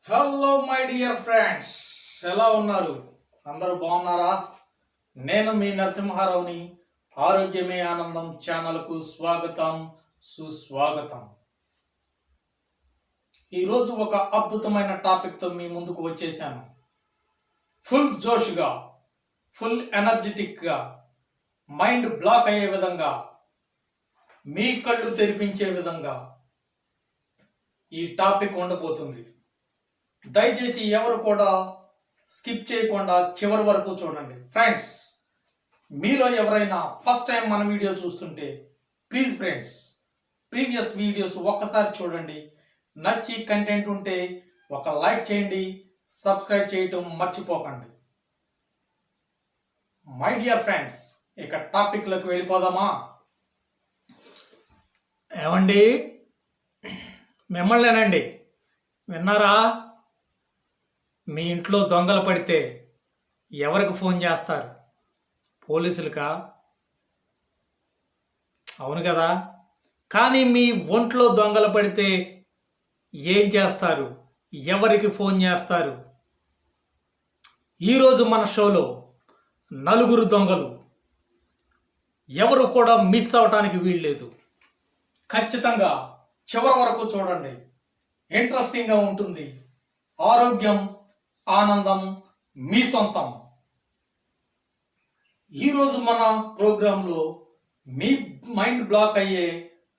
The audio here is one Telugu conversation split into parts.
హలో మై డియర్ ఫ్రెండ్స్, ఎలా ఉన్నారు? అందరూ బాగున్నారా? నేను మీ నరసింహారావుని. ఆరోగ్యమే ఆనందం ఛానల్కు స్వాగతం, సుస్వాగతం. ఈరోజు ఒక అద్భుతమైన టాపిక్తో మీ ముందుకు వచ్చేసాను. ఫుల్ జోష్గా, ఫుల్ ఎనర్జెటిక్గా, మైండ్ బ్లాక్ అయ్యే విధంగా, మీ కళ్ళు తెరిపించే విధంగా ఈ టాపిక్ ఉండబోతుంది. దయచేసి ఎవరు కూడా స్కిప్ చేయకుండా చివరి వరకు చూడండి. ఫ్రెండ్స్, మీలో ఎవరైనా ఫస్ట్ టైం మన వీడియో చూస్తుంటే ప్లీజ్ ఫ్రెండ్స్, ప్రీవియస్ వీడియోస్ ఒక్కసారి చూడండి. నచ్చి కంటెంట్ ఉంటే ఒక లైక్ చేయండి, సబ్స్క్రైబ్ చేయటం మర్చిపోకండి. మై డియర్ ఫ్రెండ్స్, ఇక టాపిక్లోకి వెళ్ళిపోదామా? ఏమండి, మిమ్మల్నేనండి. విన్నారా? మీ ఇంట్లో దొంగలు పడితే ఎవరికి ఫోన్ చేస్తారు? పోలీసులకా? అవును కదా. కానీ మీ ఒంట్లో దొంగలు పడితే ఏం చేస్తారు? ఎవరికి ఫోన్ చేస్తారు? ఈరోజు మన షోలో నలుగురు దొంగలు. ఎవరు కూడా మిస్ అవటానికి వీల్లేదు. ఖచ్చితంగా చివరి వరకు చూడండి. ఇంట్రెస్టింగ్గా ఉంటుంది. ఆరోగ్యం ఆనందం మీ సొంతం. ఈరోజు మన ప్రోగ్రాంలో మీ మైండ్ బ్లాక్ అయ్యే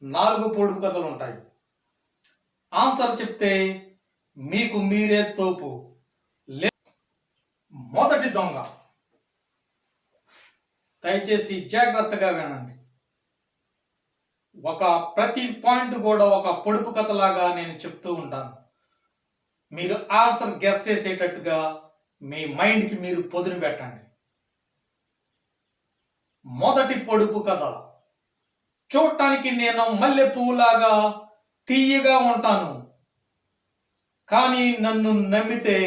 4 పొడుపు కథలు ఉంటాయి. ఆన్సర్ చెప్తే మీకు మీరే తోపు. మొదటి దొంగ. దయచేసి జాగ్రత్తగా వినండి. ప్రతి పాయింట్ కూడా ఒక పొడుపు కథలాగా నేను చెప్తూ ఉంటాను. మీరు ఆన్సర్ గెస్ చేసేటట్టుగా మీ మైండ్కి మీరు పొదును పెట్టండి. మొదటి పొడుపు కథ. చూడటానికి నేను మల్లె పువ్వులాగా తీయగా ఉంటాను, కానీ నన్ను నమ్మితే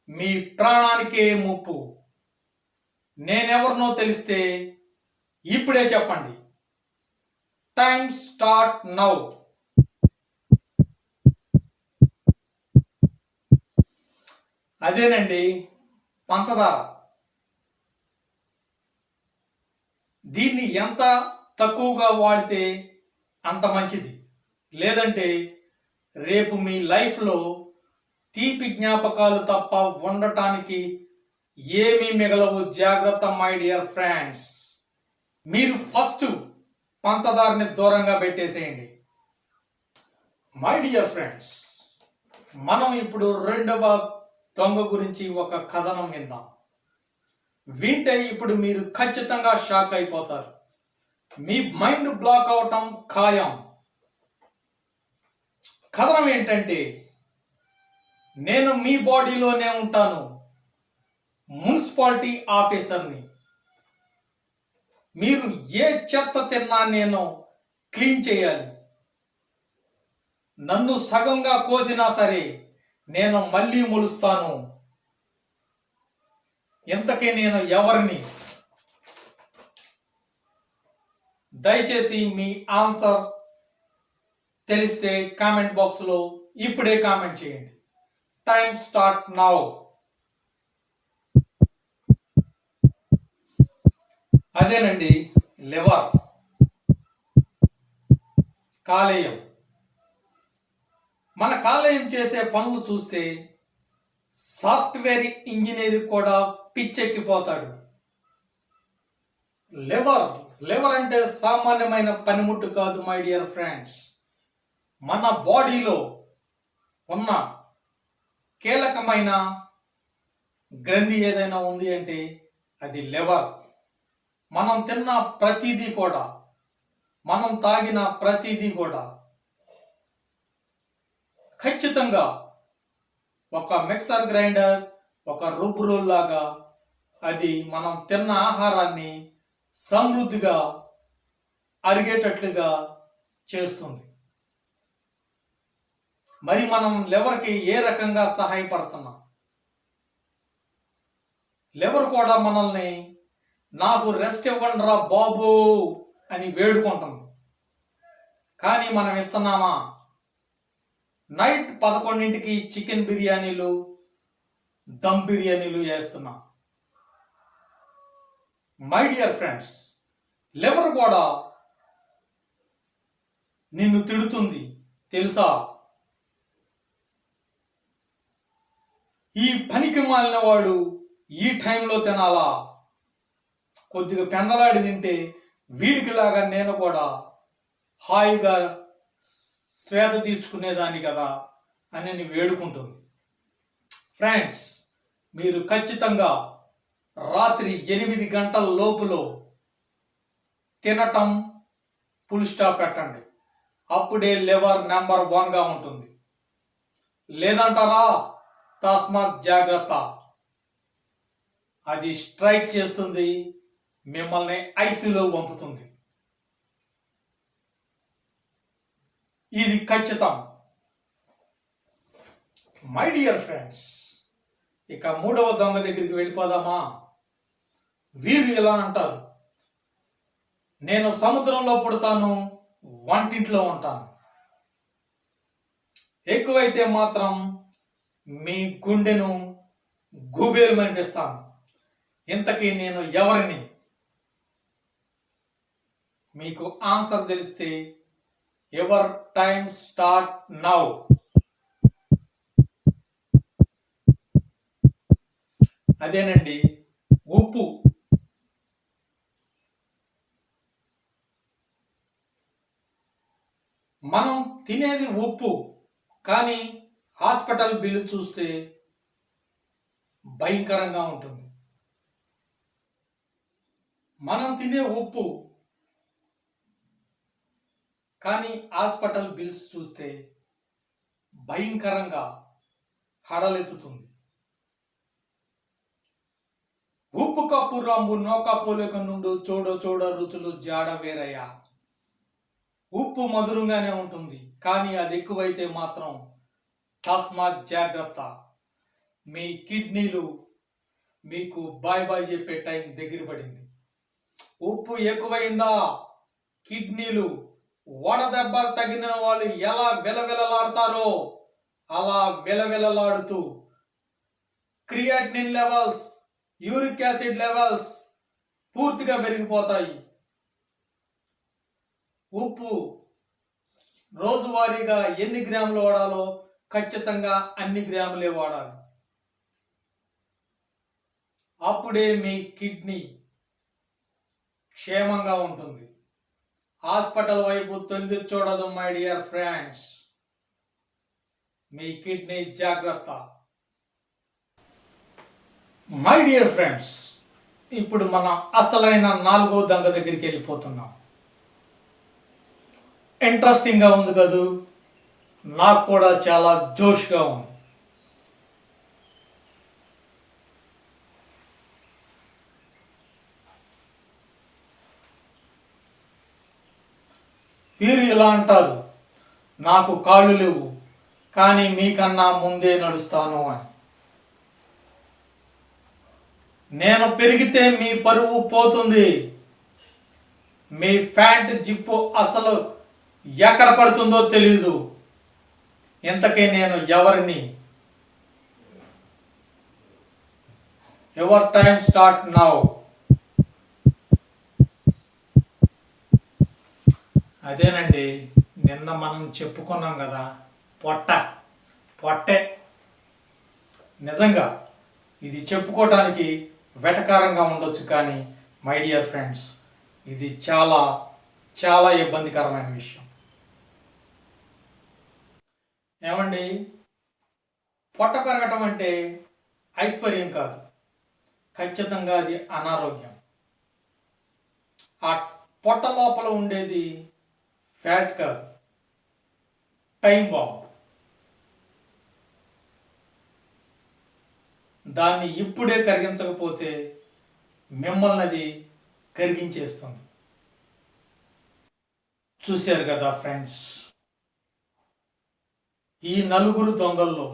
మీ ప్రాణానికే ముప్పు. నేనెవరినో తెలిస్తే ఇప్పుడే చెప్పండి. Time start now. అదేనండి, పంచదార. దీన్ని ఎంత తక్కువగా వాడితే అంత మంచిది. లేదంటే రేపు మీ లైఫ్లో తీపి జ్ఞాపకాలు తప్ప ఉండటానికి ఏమీ మిగలవు. జాగ్రత్త మై డియర్ ఫ్రెండ్స్. మీరు ఫస్ట్ పంచదారని దూరంగా పెట్టేసేయండి. మై డియర్ ఫ్రెండ్స్, మనం ఇప్పుడు రెండవ దొంగ గురించి ఒక కథనం విందాం. వింటే ఇప్పుడు మీరు ఖచ్చితంగా షాక్ అయిపోతారు. మీ మైండ్ బ్లాక్ అవటం ఖాయం. కథనం ఏంటంటే, నేను మీ బాడీలోనే ఉంటాను. మున్సిపాలిటీ ఆఫీసర్ని. మీరు ఏ చెత్త తిన్నా నేను క్లీన్ చేయాలి. నన్ను సగంగా కోసినా సరే నేను మళ్ళీ మొలుస్తాను. ఇంతకీ నేను ఎవరిని? దయచేసి మీ ఆన్సర్ తెలిస్తే కామెంట్ బాక్స్లో ఇప్పుడే కామెంట్ చేయండి. Time start now. అదేనండి, లివర్, కాలేయం. మన కాలేయం చేసే పనులు చూస్తే సాఫ్ట్వేర్ ఇంజనీర్ కూడా పిచ్చెక్కిపోతాడు. లివర్ అంటే సామాన్యమైన పనిముట్టు కాదు మై డియర్ ఫ్రెండ్స్. మన బాడీలో ఉన్న కీలకమైన గ్రంథి ఏదైనా ఉంది అంటే అది లివర్. మనం తిన్న ప్రతిదీ కూడా, మనం తాగిన ప్రతిదీ కూడా ఖచ్చితంగా ఒక మిక్సర్ గ్రైండర్, ఒక రుబ్బురోల్ లాగా అది మనం తిన్న ఆహారాన్ని సమృద్ధిగా అరిగేటట్లుగా చేస్తుంది. మరి మనం లివర్కి ఏ రకంగా సహాయపడుతున్నాం? లివర్ కూడా మనల్ని నాకు రెస్ట్ ఇవ్వండిరా బాబు అని వేడుకుంటుంది. కానీ మనం ఇస్తున్నామా? నైట్ 11ంటికి చికెన్ బిర్యానీలు, దమ్ బిర్యానీలు వేస్తున్నా. మై డియర్ ఫ్రెండ్స్, లివర్ కూడా నిన్ను తిడుతుంది తెలుసా? ఈ పనికి మాలిన వాడు ఈ టైంలో తినాలా? కొద్దిగా పెందలాడి తింటే వీడికిలాగా నేను కూడా హాయిగా స్వేద తీర్చుకునేదాన్ని కదా అని వేడుకుంటుంది. ఫ్రెండ్స్, మీరు ఖచ్చితంగా రాత్రి 8 గంటల లోపులో తినటం ఫుల్ స్టాప్ పెట్టండి. అప్పుడే లివర్ నెంబర్ 1గా ఉంటుంది. లేదంటారా? తస్మాత్ జాగ్రత్త, అది స్ట్రైక్ చేస్తుంది, మిమ్మల్ని ఐసీలో పంపుతుంది. ఇది ఖచ్చితం. మై డియర్ ఫ్రెండ్స్, ఇక 3వ దొంగ దగ్గరికి వెళ్ళిపోదామా? వీరు ఇలా అంటారు, నేను సముద్రంలో పుడతాను, వంటింట్లో ఉంటాను. ఎక్కువైతే మాత్రం మీ గుండెను గుబేలు అనిపిస్తాను. ఇంతకీ నేను ఎవరిని? మీకు ఆన్సర్ తెలిస్తే యువర్ టైమ్ స్టార్ట్ నౌ. అదేనండి, ఉప్పు. మనం తినేది ఉప్పు, కానీ హాస్పిటల్ బిల్లు చూస్తే భయంకరంగా ఉంటుంది. మనం తినే ఉప్పు, కానీ హాస్పిటల్ బిల్స్ చూస్తే భయంకరంగా హడలెత్తుతుంది. ఉప్పు కప్పు రంబు నోకా పోలేక నుండు చూడ చూడ రుచులు జాడ వేరయ్యా. ఉప్పు మధురంగానే ఉంటుంది, కానీ అది ఎక్కువైతే మాత్రం తస్మాత్ జాగ్రత్త. మీ కిడ్నీలు మీకు బాయ్ బాయ్ చెప్పే టైం దగ్గర పడింది. ఉప్పు ఎక్కువైందా, కిడ్నీలు వడదెబ్బలు తగిన వాళ్ళు ఎలా విలవిలలాడతారో అలా విలవిలలాడుతూ creatinine levels, uric acid levels పూర్తిగా పెరిగిపోతాయి. ఉప్పు రోజువారీగా ఎన్ని గ్రాములు వాడాలో ఖచ్చితంగా అన్ని గ్రాములే వాడాలి. అప్పుడే మీ కిడ్నీ క్షేమంగా ఉంటుంది. హాస్పిటల్ వైపు తొంగి చూడదు my dear friends. Me kidney జాగ్రత్త. మై డియర్ ఫ్రెండ్స్, ఇప్పుడు మన అసలైన 4వ దొంగ దగ్గరికి వెళ్ళిపోతున్నాం. ఇంట్రెస్టింగ్గా ఉంది కదూ? నాకు కూడా చాలా జోష్గా ఉంది. వీరు ఇలా అంటారు, నాకు కాళ్ళు లేవు, కానీ మీకన్నా ముందే నడుస్తాను అని. నేను పెరిగితే మీ పరువు పోతుంది. మీ ప్యాంట్ జిప్పు అసలు ఎక్కడ పడుతుందో తెలీదు. ఇంతకీ నేను ఎవరిని? Your time start now. అదేనండి, నిన్న మనం చెప్పుకున్నాం కదా, పొట్టే. నిజంగా ఇది చెప్పుకోవటానికి వెటకారంగా ఉండొచ్చు, కానీ మై డియర్ ఫ్రెండ్స్, ఇది చాలా చాలా ఇబ్బందికరమైన విషయం. ఏమండి, పొట్ట పెరగటం అంటే ఐశ్వర్యం కాదు, ఖచ్చితంగా అది అనారోగ్యం. ఆ పొట్ట లోపల ఉండేది ఫ్యాట్ కాదు, టైం బాంబ్. దాన్ని ఇప్పుడే కరిగించకపోతే మిమ్మల్ని అది కరిగించేస్తుంది. చూశారు కదా ఫ్రెండ్స్, ఈ 4 దొంగల్లో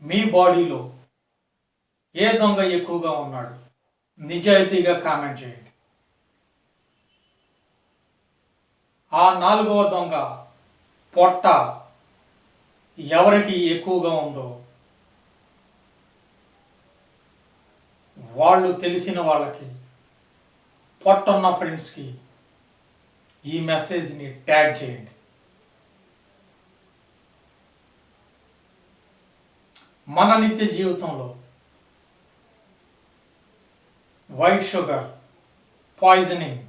మీ బాడీలో ఏ దొంగ ఎక్కువగా ఉన్నాడు? నిజాయితీగా కామెంట్ చేయండి. ఆ 4వ దొంగ పొట్ట ఎవరికి ఎక్కువగా ఉందో వాళ్ళు తెలిసిన వాళ్ళకి, పొట్టున్న ఫ్రెండ్స్కి ఈ మెసేజ్ని ట్యాగ్ చేయండి. మన నిత్య జీవితంలో white sugar poisoning,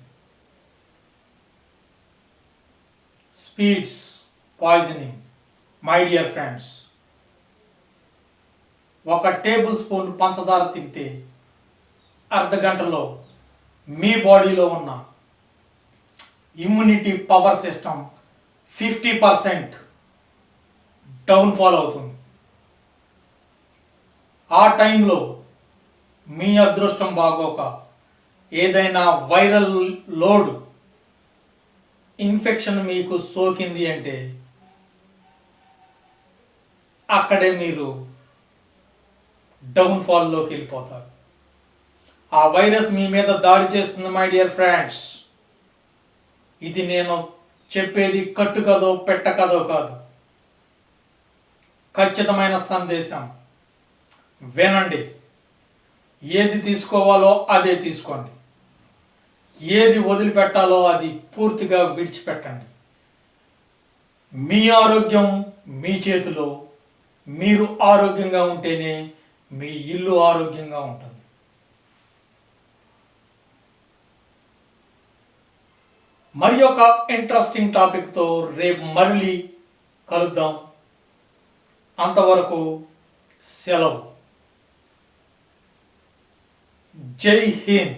sweets poisoning, my dear friends, 1 table spoon పంచదార తింటే అర్ధగంటలో మీ బాడీలో ఉన్న ఇమ్యూనిటీ పవర్ సిస్టమ్ 50% డౌన్ఫాల్ అవుతుంది. ఆ టైంలో మీ అదృష్టం బాగోక ఏదైనా వైరల్ లోడ్ ఇన్ఫెక్షన్ మీకు సోకింది అంటే అక్కడే మీరు డౌన్ఫాల్లోకి వెళ్ళిపోతారు. ఆ వైరస్ మీ మీద దాడి చేస్తుంది మై డియర్ ఫ్రెండ్స్. ఇది నేను చెప్పేది కట్టు కదో పెట్ట కదో కాదు, ఖచ్చితమైన సందేశం. వినండి, ఏది తీసుకోవాలో అదే తీసుకోండి, ఏది వదిలిపెట్టాలో అది పూర్తిగా విడిచిపెట్టండి. మీ ఆరోగ్యం మీ చేతిలో. మీరు ఆరోగ్యంగా ఉంటేనే మీ ఇల్లు ఆరోగ్యంగా ఉంటుంది. మరి ఒక ఇంట్రెస్టింగ్ టాపిక్తో రేపు మళ్ళీ కలుద్దాం. అంతవరకు సెలవు. జై హింద్.